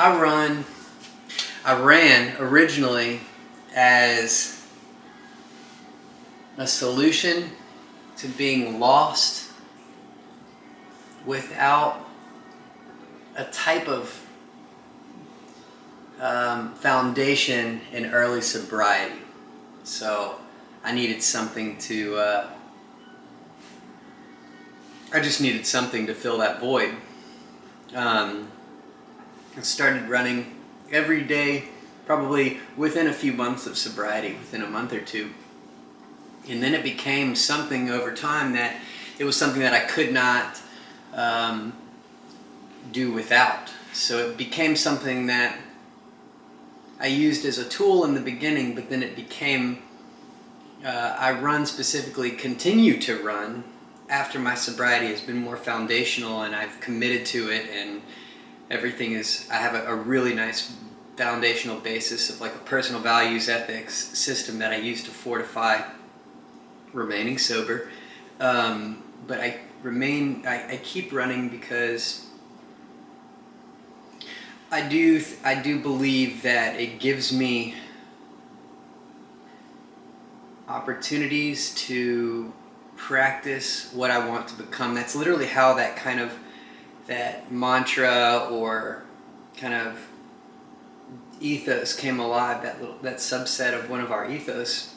I ran originally as a solution to being lost without a type of foundation in early sobriety. So I needed something to, I just needed something to fill that void. I started running every day, probably within a few months of sobriety, within a month or two. And then it became something over time that it was something that I could not do without. So it became something that I used as a tool in the beginning, but then it became, I run specifically, continue to run after my sobriety has been more foundational and I've committed to it, and everything is, I have a really nice foundational basis of like a personal values, ethics system that I use to fortify remaining sober. But I keep running because I do believe that it gives me opportunities to practice what I want to become. That's literally how that mantra or kind of ethos came alive. That subset of one of our ethos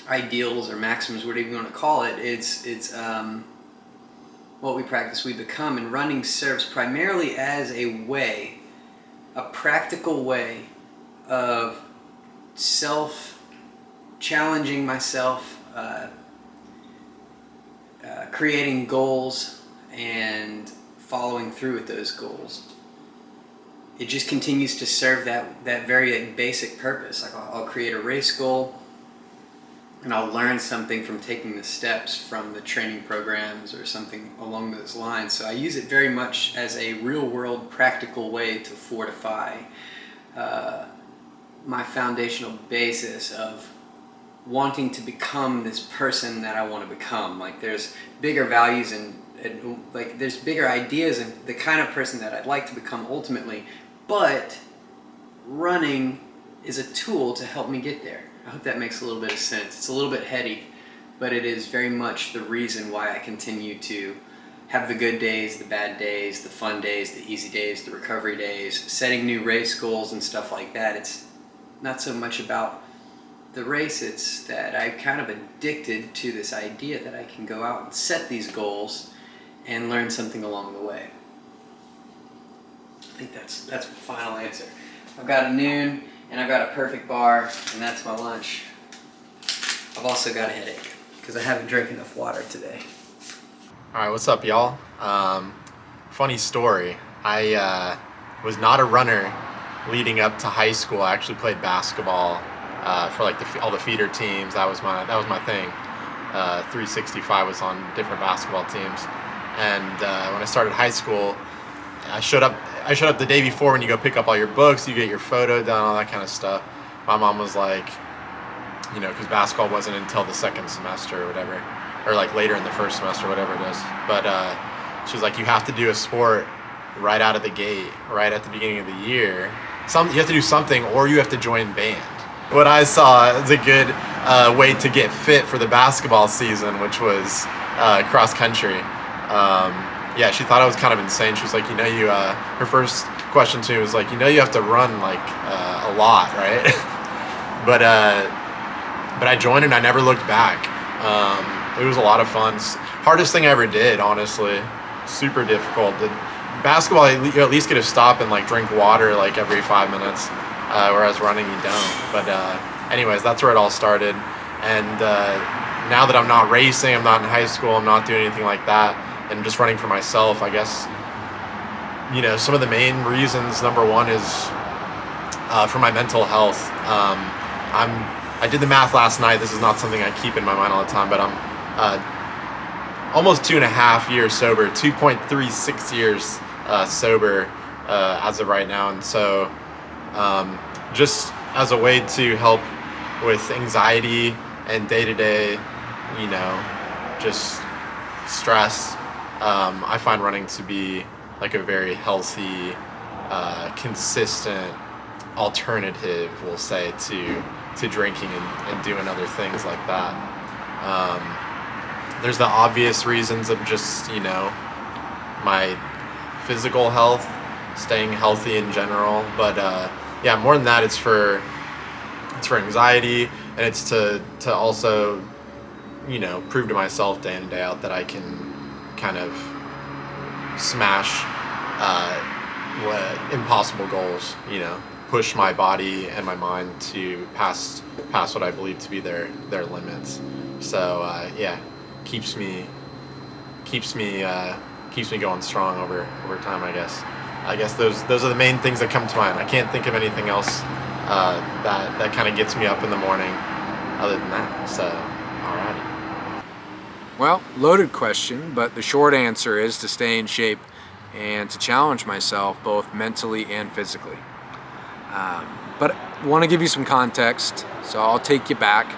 ideals or maxims, whatever you want to call it. It's what we practice, we become. And running serves primarily as a practical way of challenging myself, creating goals, and following through with those goals. It just continues to serve that very basic purpose. Like I'll create a race goal, and I'll learn something from taking the steps from the training programs or something along those lines. So I use it very much as a real-world, practical way to fortify my foundational basis of wanting to become this person that I want to become. Like there's bigger values and like there's bigger ideas and the kind of person that I'd like to become ultimately, but running is a tool to help me get there. I hope that makes a little bit of sense. It's a little bit heady, but it is very much the reason why I continue to have the good days, the bad days, the fun days, the easy days, the recovery days, setting new race goals and stuff like that. It's not so much about the race, it's that I'm kind of addicted to this idea that I can go out and set these goals and learn something along the way. I think that's the final answer. I've got a noon and I've got a perfect bar, and that's my lunch. I've also got a headache because I haven't drank enough water today. All right, what's up, y'all? Funny story. I was not a runner leading up to high school. I actually played basketball for like all the feeder teams. That was my thing. 365 was on different basketball teams, and when I started high school, I showed up the day before. When you go pick up all your books, you get your photo done, all that kind of stuff. My mom was like, because basketball wasn't until the second semester or whatever, or like later in the first semester, whatever it is. But she was like, you have to do a sport right out of the gate, right at the beginning of the year. You have to do something, or you have to join band. What I saw as a good way to get fit for the basketball season, which was cross country. Yeah, she thought I was kind of insane. She was like, her first question to me was like, you have to run like a lot, right? But I joined and I never looked back. It was a lot of fun. Hardest thing I ever did, honestly. Super difficult. Basketball, you at least get to stop and like drink water like every 5 minutes, whereas running you don't. But anyways, that's where it all started. And now that I'm not racing, I'm not in high school, I'm not doing anything like that, and just running for myself, I guess, some of the main reasons, number one is for my mental health. I did the math last night. This is not something I keep in my mind all the time, but I'm almost 2.5 years sober, 2.36 years sober as of right now. And so just as a way to help with anxiety and day-to-day, just stress, I find running to be like a very healthy consistent alternative, we'll say, to drinking and doing other things like that. There's the obvious reasons of just, my physical health, staying healthy in general, but yeah, more than that, it's for anxiety, and it's to also, prove to myself day in and day out that I can kind of smash impossible goals, push my body and my mind to past what I believe to be their limits. So yeah, keeps me going strong over time, I guess. Those are the main things that come to mind. I can't think of anything else that kind of gets me up in the morning other than that. So, alrighty. Well, loaded question, but the short answer is to stay in shape and to challenge myself both mentally and physically. But I want to give you some context, so I'll take you back.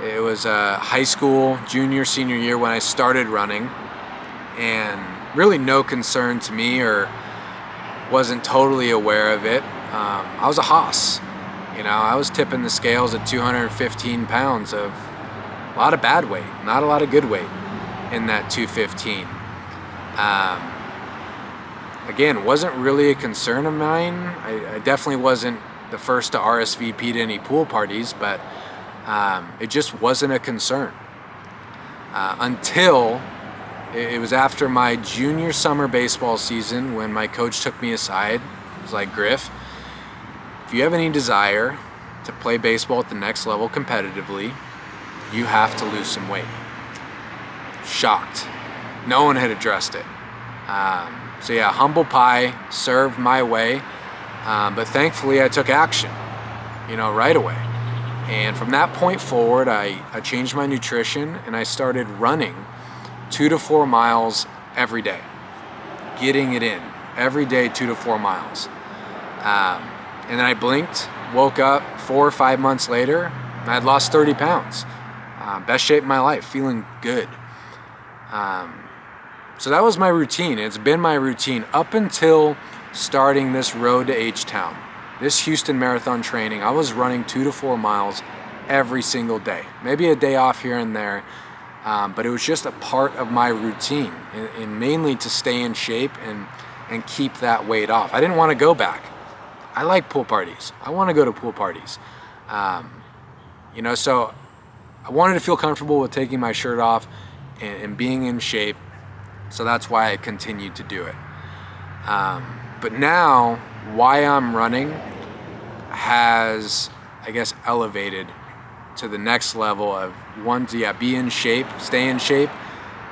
It was high school, junior, senior year when I started running, and really no concern to me, or wasn't totally aware of it. I was a hoss. I was tipping the scales at 215 pounds of a lot of bad weight, not a lot of good weight in that 215. Again, wasn't really a concern of mine. I definitely wasn't the first to RSVP to any pool parties, but it just wasn't a concern until it was after my junior summer baseball season when my coach took me aside. He was like, Griff, if you have any desire to play baseball at the next level competitively, you have to lose some weight. Shocked. No one had addressed it. So yeah, humble pie served my way, but thankfully I took action, right away. And from that point forward, I changed my nutrition and I started running 2 to 4 miles every day, getting it in every day, 2 to 4 miles. And then I blinked, woke up 4 or 5 months later, and I'd lost 30 pounds. Best shape of my life, feeling good. So that was my routine. It's been my routine up until starting this road to H-Town. This Houston Marathon training, I was running 2 to 4 miles every single day. Maybe a day off here and there, but it was just a part of my routine, and mainly to stay in shape and keep that weight off. I didn't want to go back. I like pool parties. I want to go to pool parties. So I wanted to feel comfortable with taking my shirt off and being in shape. So that's why I continued to do it. But now, why I'm running has, I guess, elevated to the next level of one, to be in shape, stay in shape,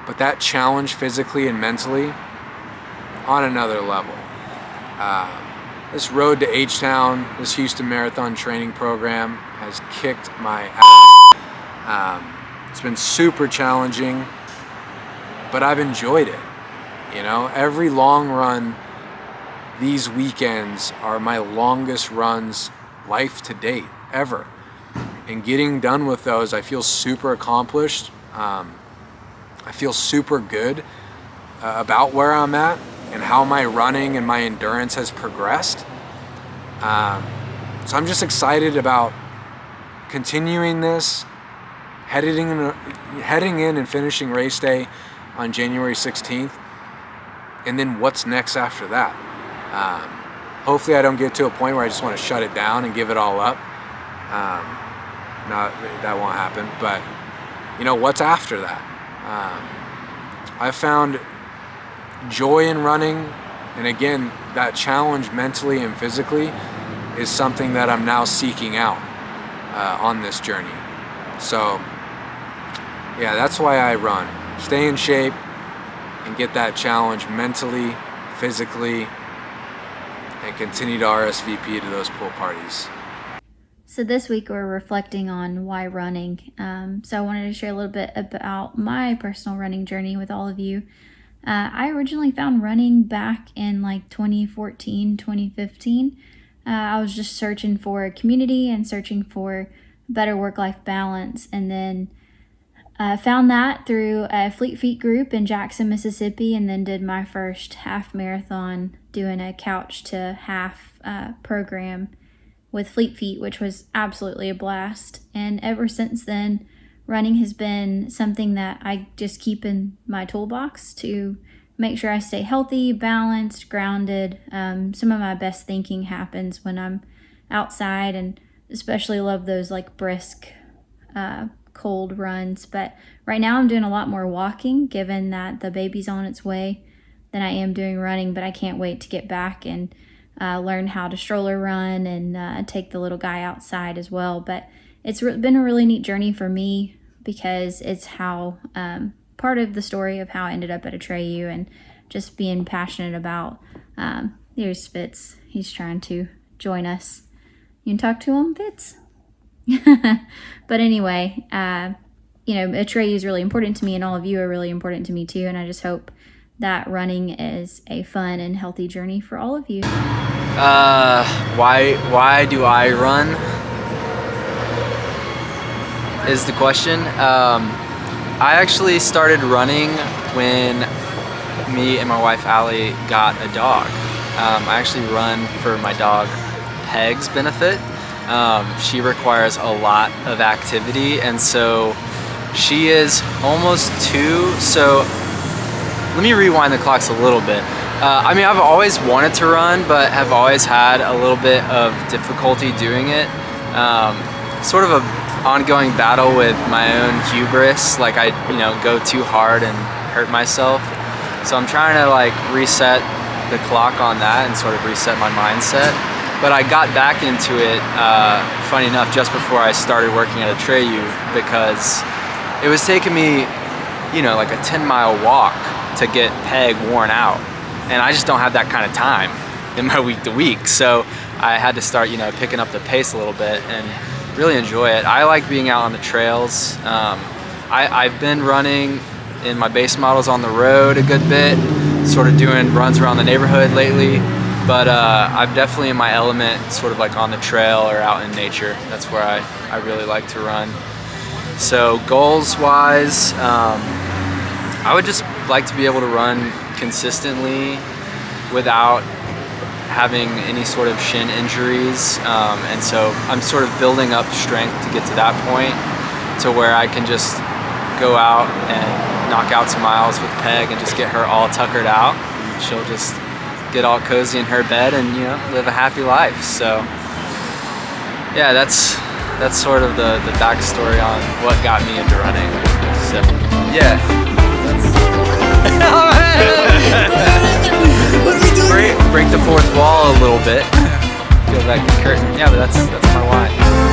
but that challenge physically and mentally on another level. This road to H-Town, this Houston Marathon training program has kicked my ass. It's been super challenging, but I've enjoyed it. Every long run, these weekends are my longest runs life to date, ever. And getting done with those, I feel super accomplished. I feel super good about where I'm at and how my running and my endurance has progressed. So I'm just excited about continuing this, heading in and finishing race day on January 16th, and then what's next after that. Hopefully I don't get to a point where I just want to shut it down and give it all up. No, that won't happen, but what's after that? I found joy in running, and again, that challenge mentally and physically is something that I'm now seeking out on this journey. So yeah, that's why I run. Stay in shape and get that challenge mentally, physically, and continue to RSVP to those pool parties. So this week we're reflecting on why running. So I wanted to share a little bit about my personal running journey with all of you. I originally found running back in 2014, 2015. I was just searching for a community and searching for better work-life balance, and then found that through a Fleet Feet group in Jackson, Mississippi, and then did my first half marathon doing a couch to half program with Fleet Feet, which was absolutely a blast. And ever since then, running has been something that I just keep in my toolbox to make sure I stay healthy, balanced, grounded. Some of my best thinking happens when I'm outside, and especially love those like brisk, cold runs. But right now I'm doing a lot more walking, given that the baby's on its way, than I am doing running. But I can't wait to get back and learn how to stroller run and take the little guy outside as well. But it's been a really neat journey for me, because it's how part of the story of how I ended up at Atreyu, and just being passionate about. Here's Fitz. He's trying to join us. You can talk to him, Fitz? But anyway, Atreyu is really important to me, and all of you are really important to me too. And I just hope that running is a fun and healthy journey for all of you. Why do I run? Is the question. I actually started running when me and my wife Allie got a dog. I actually run for my dog Peg's benefit. She requires a lot of activity, and so she is almost 2, so let me rewind the clocks a little bit. I've always wanted to run, but have always had a little bit of difficulty doing it. Sort of a ongoing battle with my own hubris, like I go too hard and hurt myself. So I'm trying to like reset the clock on that and sort of reset my mindset. But I got back into it, funny enough, just before I started working at Atreyu, because it was taking me, like a 10-mile walk to get Peg worn out. And I just don't have that kind of time in my week to week. So I had to start, picking up the pace a little bit and really enjoy it. I like being out on the trails. I've been running in my base models on the road a good bit, sort of doing runs around the neighborhood lately. But I'm definitely in my element, sort of like on the trail or out in nature. That's where I really like to run. So goals-wise, I would just like to be able to run consistently without having any sort of shin injuries. And so I'm sort of building up strength to get to that point, to where I can just go out and knock out some miles with Peg and just get her all tuckered out. She'll just get all cozy in her bed and live a happy life. So yeah, that's sort of the backstory on what got me into running. So yeah, break the fourth wall a little bit. Peel back the curtain. Yeah, but that's my why.